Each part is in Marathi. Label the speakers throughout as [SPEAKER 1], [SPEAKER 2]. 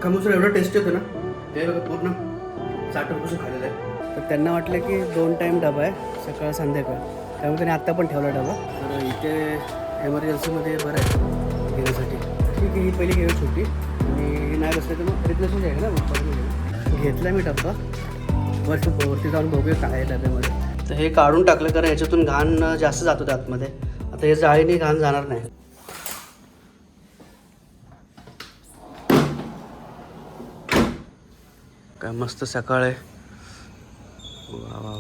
[SPEAKER 1] अख्खा मसूर एवढा टेस्टी होतं ना, हे बघा पूर्ण चाटून खाल्लेलं आहे. तर त्यांना वाटलं की 2 टाईम डबा आहे, सकाळ संध्याकाळ, त्यामुळे त्यांनी आत्ता पण ठेवला डबा. तर इथे एमर्जन्सीमध्ये बरं आहे घेण्यासाठी. ठीक आहे, ही पहिली घेऊ छोटी आणि नाही बसलं तर मग रिप्लेस होऊन जाईल ना. मग घेतला मी डब्बा, वरती जाऊन बघूया काय आहे डब्यामध्ये. तर हे काढून टाकलं कारण ह्याच्यातून घाण जास्त जात होतं आतमध्ये. आता हे जाळीने घाण जाणार नाही. काय मस्त सकाळ आहे. वा वा.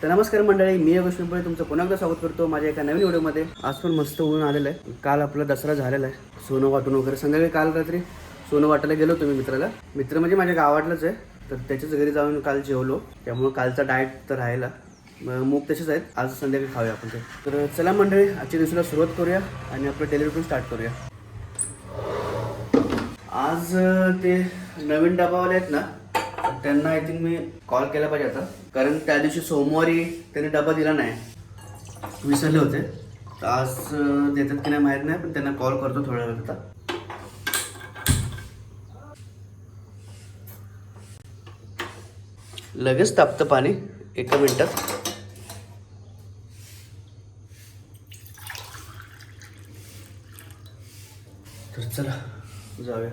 [SPEAKER 1] तर नमस्कार मंडळी, मी योगेश पिंपळे तुमचं पुन्हा एकदा स्वागत करतो माझ्या एका नवीन व्हिडिओमध्ये. आज पण मस्त ऊन आलेलं आहे. काल आपला दसरा झालेला आहे, सोनं वाटून वगैरे. संध्याकाळी काल रात्री सोनं वाटायला गेलो होतो मी मित्राला. मित्र म्हणजे माझ्या गावातलंच आहे, तर त्याच्याच घरी जाऊन काल जेवलो. त्यामुळे कालचा डाएट तर राहिला. मूग तसेच आहेत, आज संध्याकाळी खाऊया आपण ते. तर चला मंडळी, आजच्या दिवसाला सुरुवात करूया आणि आपलं डेली रुटीन स्टार्ट करूया. आज ते नवीन डबावाले आहेत ना, त्यांना आय थिंक मी कॉल केला पाहिजे आता, कारण त्या दिवशी सोमवारी त्यांनी डबा दिला नाही, विसरले होते. तर आज देतात की नाही माहीत नाही, पण त्यांना कॉल करतो थोड्या वेळात. आता लगेच तापतं पाणी 1 मिनिटात. तर चला जाऊया.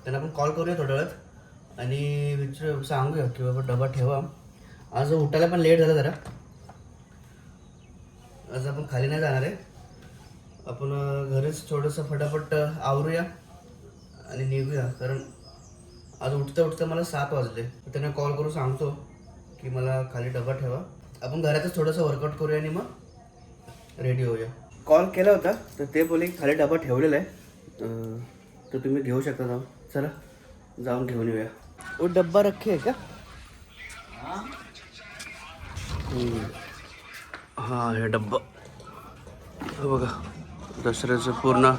[SPEAKER 1] त्यांना आपण कॉल करूया थोड्या वेळात आणि सांगूया की बाबा डबा ठेवा. आज उठायला पण लेट झाला जरा. आज आपण खाली नाही जाणार आहे, आपण घरीच थोडंसं फटाफट आवरूया आणि निघूया. कारण आज उठता उठता मला 7 वाजले. त्यांना कॉल करून सांगतो की मला खाली डबा ठेवा, आपण घरातच थोडंसं वर्कआउट करूया आणि मग रेडी होऊया. कॉल केला होता तर ते बोलले खाली डबा ठेवलेला आहे, तर तुम्ही घेऊ शकता जाऊन. चला जाऊन घेऊन येऊया. वो डब्बा रखे है क्या? हां, हे डब्बा हे बघा, दसऱ्याचं पूर्ण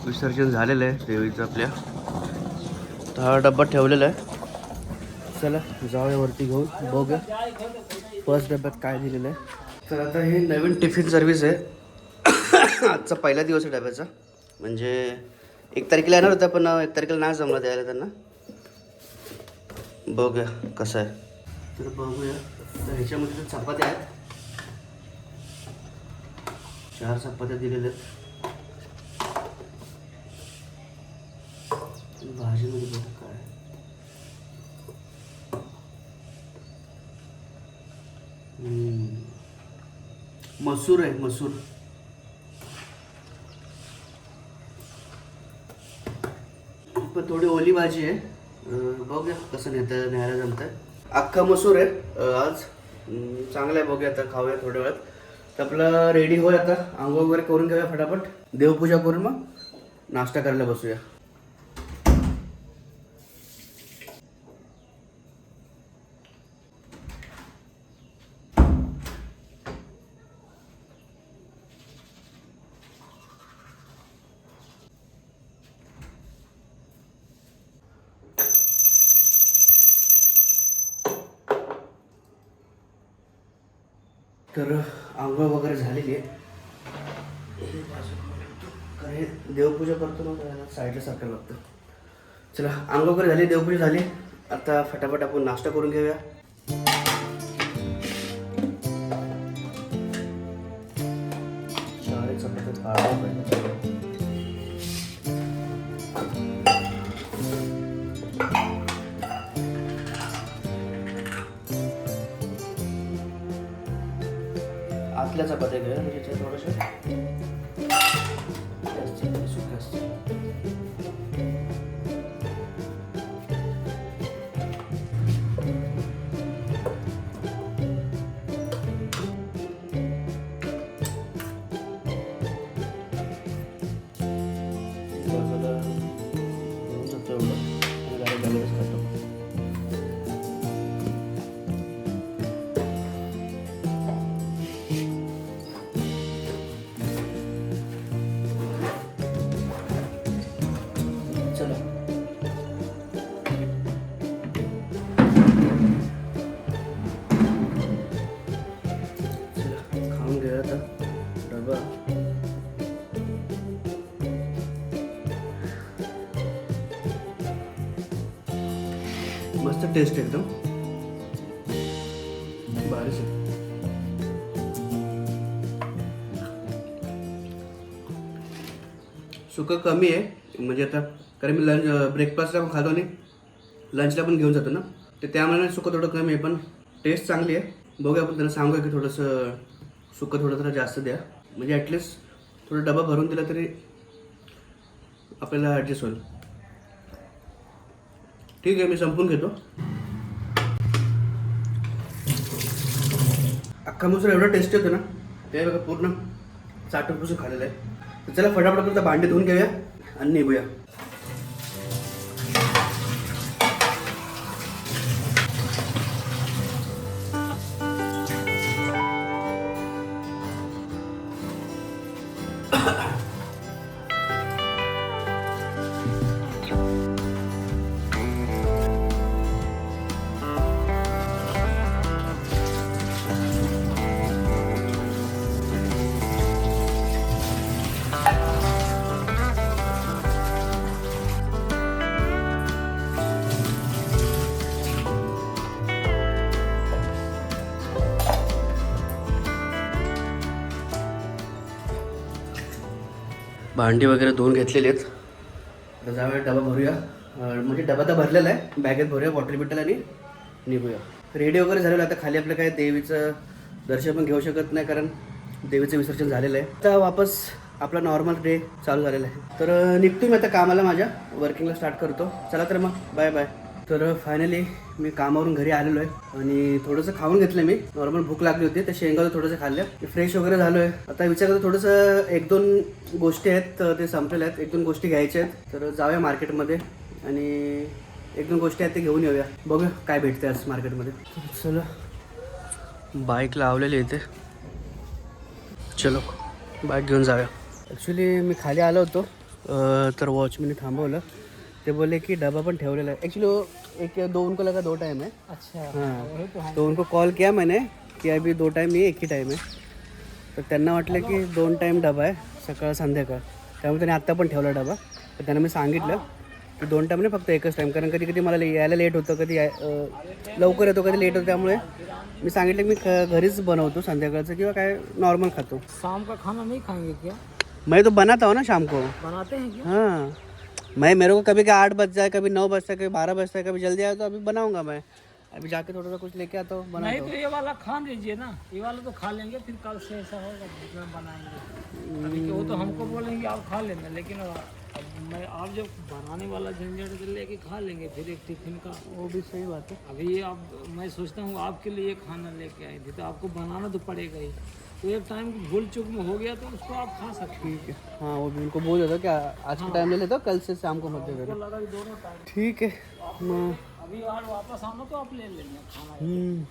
[SPEAKER 1] विसर्जन झालेलं आहे देवीचं आपल्या. तर हा डब्बा ठेवलेला आहे. चला जाऊया वरती घेऊन, बघूया फर्स्ट डब्यात काय दिलेलं आहे. तर आता हे नवीन टिफिन सर्व्हिस आहे. आजचा पहिला दिवस आहे डब्याचा. म्हणजे 1 तारखेला येणार होता, पण 1 तारखेला नाही जमलं द्यायला त्यांना. बघूया कसं आहे. तर बघूया. तर ह्याच्यामध्ये तर चपात्या आहेत, 4 चपात्या दिलेल्या आहेत. भाजीमध्ये बघा काय आहे. मसूर आहे, मसूर. पण थोडी ओली भाजी आहे. बघूया कसं न्यायला जमतं आहे. अख्खा मसूर आहे आज. चांगलं आहे, बघूया आता खाऊया थोड्या वेळात. तर आपलं रेडी होय, आता आंघोळ वगैरे करून घेऊया फटाफट, देवपूजा करून मग नाश्ता करायला बसूया. तर आंघोळ वगैरे झालेली आहे. कारण हे देवपूजा करतो ना, त्याला साईडला सारखं लागतं. चला आंघोळ वगैरे झाली, देवपूजा झाली. आता फटाफट आपण नाश्ता करून घेऊया. शाळेत चपात्या काढायला पाहिजे. आतल्या चपात्या घेऊया, म्हणजे त्या थोड्याशा सुक्या असतील. मस्त टेस्ट आहे एकदम भारीच आहे. सुकं कमी आहे म्हणजे आता कारण मी लंच ब्रेकफास्टला पण खातो आणि लंचला पण घेऊन जातो ना, तर त्यामुळे सुकं थोडं कमी आहे पण टेस्ट चांगली आहे. बघूया आपण त्यांना सांगूया की थोडंसं सुकं थोडं जास्त द्या, म्हणजे ॲटलिस्ट थोडं डबा भरून दिला तरी आपल्याला ॲडजस्ट होईल. ठीक आहे, मी संपून घेतो. अख्खा मसूर एवढा टेस्टी होतं ना, ते बघा पूर्ण चाटून खाल्लेलं आहे. तर चला फटाफट आपल्याला भांडे धुवून घेऊया आणि निघूया. भांडी वगैरे धुवून घेतलेली आहेत. आता जाऊया डबा भरूया, म्हणजे डबा तर भरलेला आहे, बॅगेत भरूया बॉटल बिटल आणि निघूया. रेडी वगैरे झालेलं. आता खाली आपलं काय देवीचं दर्शन पण घेऊ शकत नाही कारण देवीचं विसर्जन झालेलं आहे. आता वापस आपला नॉर्मल डे चालू झालेला आहे. तर निघतो मी आता कामाला, माझ्या वर्किंगला स्टार्ट करतो. चला तर मग बाय बाय. तर फायनली मी कामावरून घरी आलेलो आहे आणि थोडंसं खाऊन घेतलं. मी नॉर्मल भूक लागली होती, तर शेंगा थोडंसं खाल्लं, फ्रेश वगैरे झालो आहे. आता विचार करतो थोडंसं 1-2 गोष्टी आहेत ते संपलेल्या आहेत, 1-2 गोष्टी घ्यायच्या आहेत. तर जाऊया मार्केटमध्ये आणि 1-2 गोष्टी आहेत ते घेऊन येऊया. बघूया काय भेटते आज मार्केटमध्ये. चला बाईक लावलेली इथे, चलो बाईक घेऊन जाऊया. ॲक्च्युली मी खाली आलो होतो तर वॉचमॅनने थांबवलं. ते बोले कि डब्बा पण ठेवलेला है. एक्चुअली 1-2 को लगा 2 टाइम है. अच्छा हाँ, तो उनको कॉल किया मैंने कि अभी 2 टाइम नहीं 1 ही टाइम आहे. तर त्यांना वाटलं की 2 टाइम डबा आहे, सकाळ संध्याकाळ, त्यामुळे त्यांनी आत्ता पण ठेवला डबा. तर त्यांना मी सांगितलं की 2 टाइम नाही, फक्त एकच टाइम, कारण कधी कधी मला यायला लेट होतं, कधी लवकर येतो, कधी लेट होतं. त्यामुळे मी सांगितलं की मी घरीच बनवतो संध्याकाळचं किंवा काय नॉर्मल खातो.
[SPEAKER 2] शाम का खाना नहीं खाएंगे क्या?
[SPEAKER 1] मैं तो बनाता हूँ ना शाम को.
[SPEAKER 2] बनाते हैं क्या?
[SPEAKER 1] हाँ, मैं मेरे को कभी 8 बज जाए, कभी 9 बजता है, कभी 12 बजता है, कभी जल्दी आया तो अभी बनाऊंगा. मैं अभी जाके थोड़ा सा कुछ लेके आता हूँ, बनाता
[SPEAKER 2] नहीं
[SPEAKER 1] हूँ.
[SPEAKER 2] तो ये वाला खा लीजिए ना, ये वाला तो खा लेंगे, फिर कल से ऐसा होगा जितना बनाएंगे. अभी तो वो तो हमको बोलेंगे आप खा लेना, लेकिन अब मैं आप जब बनाने वाला झंझट से लेके खा लेंगे फिर एक टिफिन का.
[SPEAKER 1] वो भी सही बात है.
[SPEAKER 2] अभी ये आप मैं सोचता हूँ आपके लिए खाना लेके आई थी, तो आपको बनाना तो पड़ेगा ही. तो एक टाइम भूल चूक में हो गया तो उसको आप खा सकते हैं.
[SPEAKER 1] ठीक है. हाँ, वो भी उनको बोल देता कि आज के टाइम ले लेता, कल से शाम को मत दे देना.
[SPEAKER 2] लगा कि दोनों टाइम
[SPEAKER 1] ठीक है.
[SPEAKER 2] अभी आज वापस आना तो आप ले लेंगे खाना.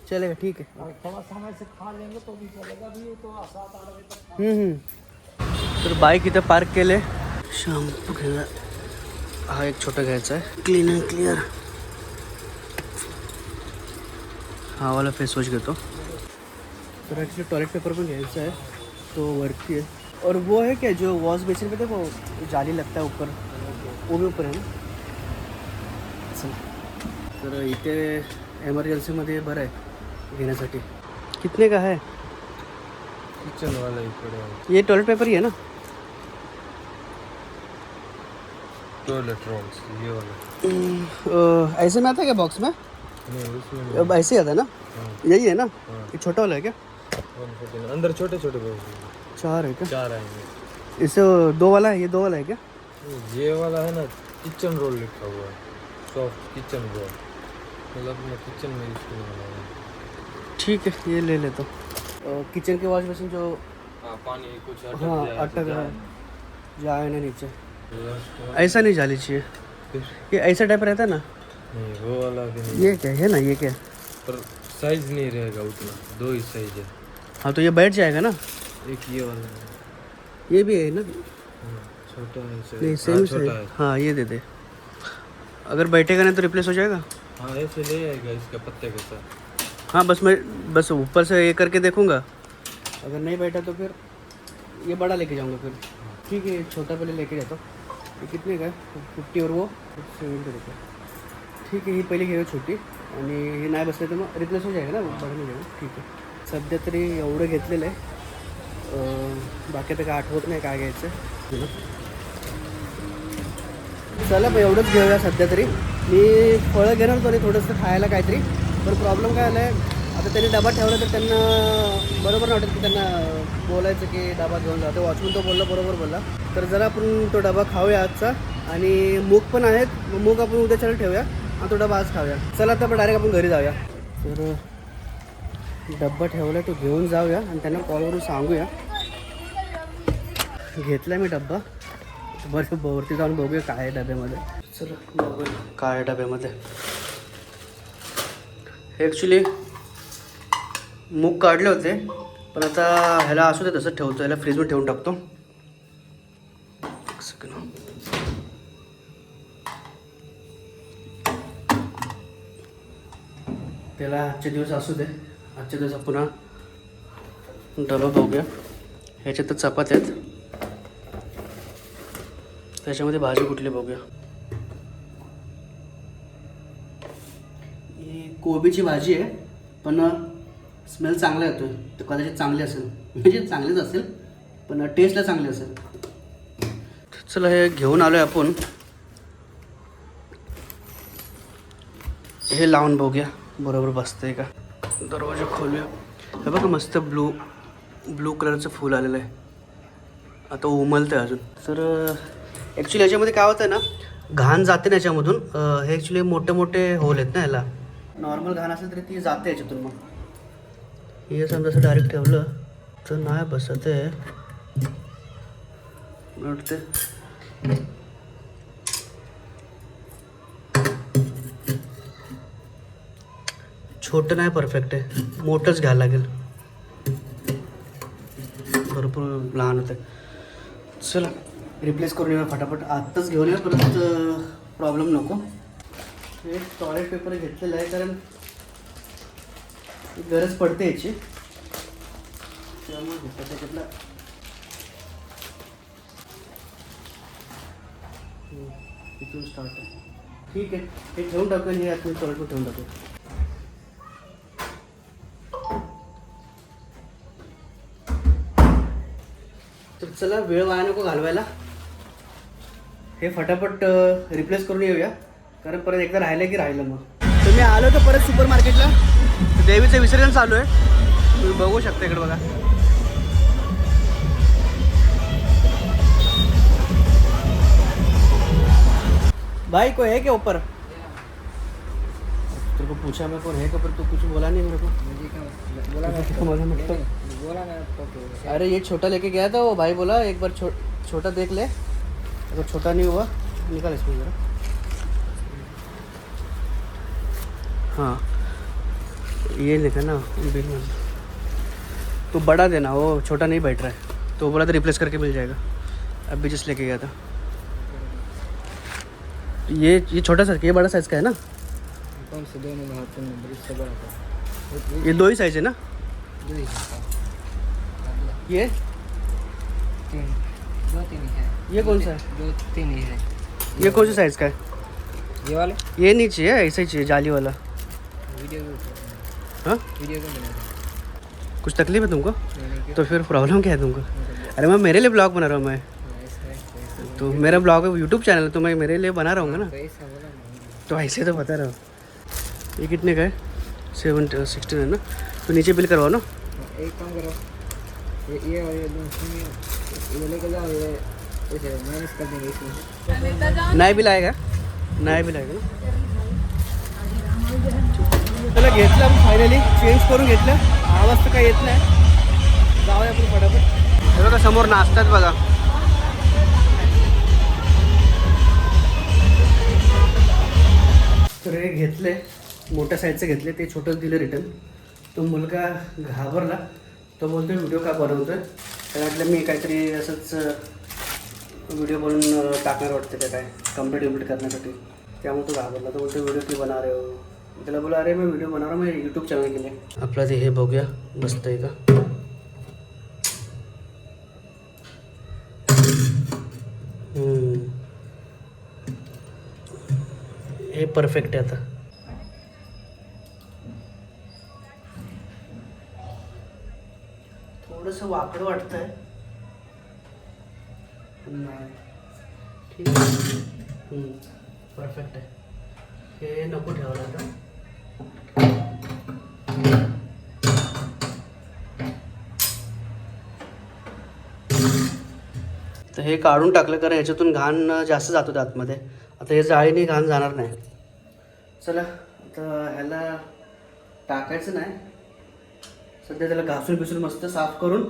[SPEAKER 1] चलेगा. ठीक है.
[SPEAKER 2] और थोड़ा समय से खा लेंगे तो भी चलेगा. अभी ये तो 7-8 बजे तक.
[SPEAKER 1] तर बाईक इथं पार्क केले. शॅम्पू घ्यायला हा एक छोटा घ्यायचा आहे, क्लीन अँड क्लिअर. हा वाला फेस वॉश घेतो. तर ॲक्च्युली टॉयलेट पेपर पण घ्यायचा आहे, तो वरती आहे. और वो है क्या जो वॉश बेसिन पे थे, वो जाली लगता है ऊपर, वो भी ऊपर है ना. चल, तर इथे एमर्जन्सीमध्ये बरं आहे घेण्यासाठी. कितने का है?
[SPEAKER 3] किचन वाला ही पड़ेगा.
[SPEAKER 1] ये टॉयलेट पेपर ही है ना?
[SPEAKER 3] टॉयलेट रोल्स ये वाला
[SPEAKER 1] ऐसे में आता है क्या बॉक्स में?
[SPEAKER 3] नहीं, उसमें
[SPEAKER 1] ऐसे ही आता है ना? यही है ना? ये छोटा वाला है क्या?
[SPEAKER 3] अंदर छोटे छोटे बॉक्स
[SPEAKER 1] 4 है क्या?
[SPEAKER 3] 4 आएंगे.
[SPEAKER 1] इसे 2 वाला है, ये 2 वाला है क्या?
[SPEAKER 3] ये वाला है ना, किचन रोल लिखा हुआ है, सॉफ्ट किचन रोल, मतलब मैं किचन में यूज करने वाला हूँ.
[SPEAKER 1] ठीक है, ये ले लेता हूँ. किचन के वॉश बेसिन जो
[SPEAKER 3] हाँ, पानी कुछ
[SPEAKER 1] हाँ अटक रहा है, जाए ना नीचे. ऐसा नहीं जाली चाहिए, ये ऐसा टाइप रहता है ना.
[SPEAKER 3] नहीं, वो वाला भी नहीं.
[SPEAKER 1] ये क्या है ना, ये क्या?
[SPEAKER 3] पर साइज नहीं रहेगा उतना, 2 ही साइज है.
[SPEAKER 1] हाँ, तो ये बैठ जाएगा ना.
[SPEAKER 3] एक ये वाला है.
[SPEAKER 1] ये भी है ना?
[SPEAKER 3] छोटा है साइज.
[SPEAKER 1] नहीं,
[SPEAKER 3] हाँ,
[SPEAKER 1] सेम
[SPEAKER 3] छोटा है.
[SPEAKER 1] हाँ, ये दे दे. अगर बैठेगा नहीं तो रिप्लेस हो जाएगा.
[SPEAKER 3] हाँ, ऐसे ले आएगा इसका पत्ते के साथ.
[SPEAKER 1] हाँ, बस ऊपर से ये करके देखूंगा, अगर नहीं बैठा तो फिर ये बड़ा लेके जाऊंगा फिर. ठीक है, छोटा पहले लेके जाता हूँ. ये कितने का है? 50 और वो 70 रुपये. ठीक है, ये पहले घेऊया छोटी. आणि हे नाही बसलं तर मग रिप्लेस होऊ जाईल ना बघून घेऊ. ठीक आहे, सध्या तरी एवढं घेतलेलं आहे. बाकी आता काय आठवत नाही काय घ्यायचं. चला पण एवढंच घेऊया सध्या तरी. मी फळं घेणार होतो आणि थोडंसं खायला काहीतरी. पण प्रॉब्लेम काय आला आहे, आता त्यांनी डबा ठेवला तर त्यांना बरोबर नाही वाटत की त्यांना बोलायचं की डबा घेऊन जातो. वॉचमन तो बोलला, बरोबर बोलला. तर जरा आपण तो डबा खाऊया आजचा. आणि मूग पण आहेत, मूग आपण उद्याच्याला ठेवूया आणि तो डबा आज खाऊया. चला आता आपण डायरेक्ट आपण घरी जाऊया. तर डब्बा ठेवला तो घेऊन जाऊया आणि त्यांना कॉलवरून सांगूया. घेतला मी डब्बा. बरं वरती जाऊन बघूया काय आहे डब्यामध्ये. चला बघूया काय आहे डब्यामध्ये. हे ॲक्च्युली मूग काढले होते, पण आता ह्याला असू दे तसं ठेवतो. ह्याला फ्रीजमध्ये ठेवून टाकतो. त्याला आजचे दिवस असू दे. आजच्या दिवस पुन्हा डबा बघूया. ह्याच्यात तर चपात्या आहेत, त्याच्यामध्ये भाजी कुठली बघूया. ही कोबीची भाजी आहे, पण स्मेल चांगला येतो आहे. तर कदाचित चांगली असेल, म्हणजे चांगलीच असेल, पण टेस्टला चांगली असेल. चला हे घेऊन आलो आहे आपण. हे लावून बघूया बरोबर बसतंय का. दरवाजा खोलूया. हे बघा मस्त ब्लू कलरचं फूल आलेलं आहे. आता उमलतं आहे अजून. तर ॲक्च्युली याच्यामध्ये काय होतं ना, घाण जाते ना याच्यामधून. हे ॲक्च्युली मोठे मोठे होल आहेत ना ह्याला. नॉर्मल घाण असेल तरी ती जाते याच्यातून. मग हे समजा असं डायरेक्ट ठेवलं तर नाही बसत आहे वाटते. छोटं नाही परफेक्ट आहे, मोठंच घ्यायला लागेल. भरपूर लहान होतं. चला रिप्लेस करून येऊया फटाफट. आत्ताच घेऊन येऊया, परत प्रॉब्लेम नको. हे टॉयलेट पेपर घेतलेलं आहे कारण गरज पडते याची, त्यामुळे घेतलं. त्याच्यातला इथून स्टार्ट आहे. ठीक आहे, हे ठेवून टाकूया. हे आतून टॉयलेटवर ठेवून टाकूया. तर चला वेळ वाया नको घालवायला. हे फटाफट रिप्लेस करून येऊया, कारण परत एकदा राहिलं की राहिलं. मग तर मी आलो तर परत सुपर मार्केटला. देवीचं विसर्जन चालू आहे, तुम्ही बघू शकता. इकडे बघा. भाई कोई है क्या ऊपर? तेरे को पूछा मैं कौन है क्या, पर तू कुछ बोला नहीं मेरे को.
[SPEAKER 2] बोला ना आपको.
[SPEAKER 1] अरे ये छोटा लेके गया था, वो भाई बोला एक बार छोटा देख ले, अगर छोटा नहीं हुआ निकाल इसमें ज़रा. हाँ ये लिखा ना बिल में, तो बड़ा देना, वो छोटा नहीं बैठ रहा है. तो बोला था रिप्लेस करके मिल जाएगा. अभी जस्ट लेके गया था. ये छोटा साइज, ये बड़ा साइज़ का है ना.
[SPEAKER 2] कौन से दोनों में हाथ में बड़ी से बड़ा था.
[SPEAKER 1] ये 2 ही साइज़ है ना. ये
[SPEAKER 2] 2-3 है.
[SPEAKER 1] ये कौन सा है?
[SPEAKER 2] 2-3 ही है.
[SPEAKER 1] ये कौन सा साइज़ का है?
[SPEAKER 2] ये वाले
[SPEAKER 1] ये नहीं चाहिए, ऐसा ही चाहिए जाली वाला.
[SPEAKER 2] वीडियो
[SPEAKER 1] हाँ
[SPEAKER 2] वीडियो को बना.
[SPEAKER 1] कुछ तकलीफ है तुमको? तो फिर प्रॉब्लम क्या है तुमको? अरे मैं मेरे लिए ब्लॉग बना रहा हूँ मैं. तो मेरा ब्लॉग है, यूट्यूब चैनल है, तो मैं मेरे लिए बना रहा हूँ ना. तो ऐसे तो बता रहा हूँ. ये कितने का है? 16 है ना. तो नीचे बिल करवाओ ना.
[SPEAKER 2] एक काम करो, ये और ये दोनों ये लेके जाओ. ये ऐसे माइनस कर देंगे इसमें.
[SPEAKER 1] नाही बिल आएगा, नाही बिल आएगा ना. चला घेतलं आपण फायनली, चेंज करून घेतलं. आवाज तर काही येत नाही. जाऊया आपण फटाफट. हे बघा समोर नाचतात बघा. तर हे घेतले, मोठ्या साईजचं घेतले. ते छोटं दिलं रिटर्न. तो मुलगा घाबरला. तो बोलतोय व्हिडिओ का बनवतोय. त्याला वाटलं मी काहीतरी असंच व्हिडिओ बनवून टाकणार वाटतं का काय, कम्प्लीट करण्यासाठी. त्यामुळे तो घाबरला. तो बोलतो व्हिडिओ क्यों बना रहे हो. त्याला बोला अरे मैं व्हिडिओ बना रहा हूँ, मैं यूट्यूब चॅनल के लिए. आपला ते हे बघूया मस्त आहे का. हे परफेक्ट आहे. आता थोडंसं वाकडं वाटतंय. नाही ठीक आहे. परफेक्ट आहे. हे नको ठेवायला आता. तर हे काढून टाकलं कारण ह्याच्यातून घाण जास्त जातो आतमध्ये. आता हे जाळीने घाण जाणार नाही. चला आता ह्याला टाकायचं नाही सध्या. त्याला घासून बिसून मस्त साफ करून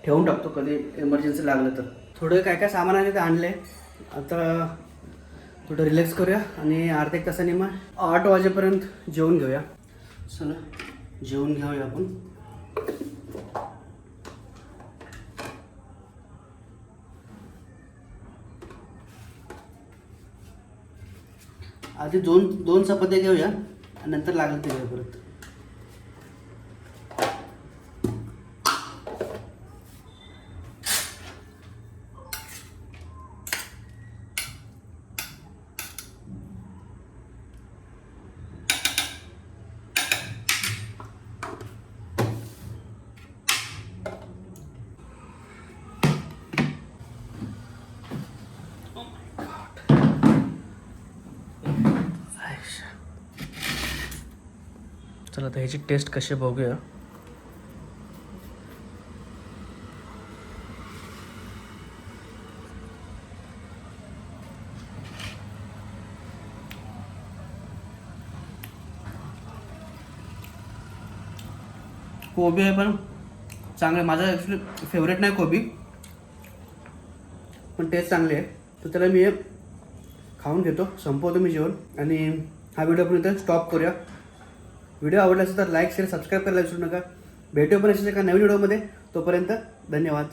[SPEAKER 1] ठेवून टाकतो कधी इमर्जन्सी लागलं तर. थोडं काय काय सामान आहे ते आणले. आता थोडं रिलॅक्स करूया आणि अर्धा एक तासाने मग 8 वाजेपर्यंत जेवून घेऊया. चला जेवून घेऊया आपण. आधी दोन चपात्या घेऊया आणि नंतर लागलं ते घेऊया परत. चला तर ह्याची टेस्ट कशी बघूया. कोबी आहे पण चांगलं. माझा ॲक्च्युली फेवरेट नाही कोबी, पण टेस्ट चांगली आहे. तर त्याला मी खाऊन घेतो, संपवतो मी जेवण आणि हा व्हिडिओ आपण इथं स्टॉप करूया. व्हिडिओ आवडला असेल तर लाईक शेअर सबस्क्राईब करायला विसरू नका. भेटू पण असेल एका नवीन व्हिडिओमध्ये. तोपर्यंत धन्यवाद.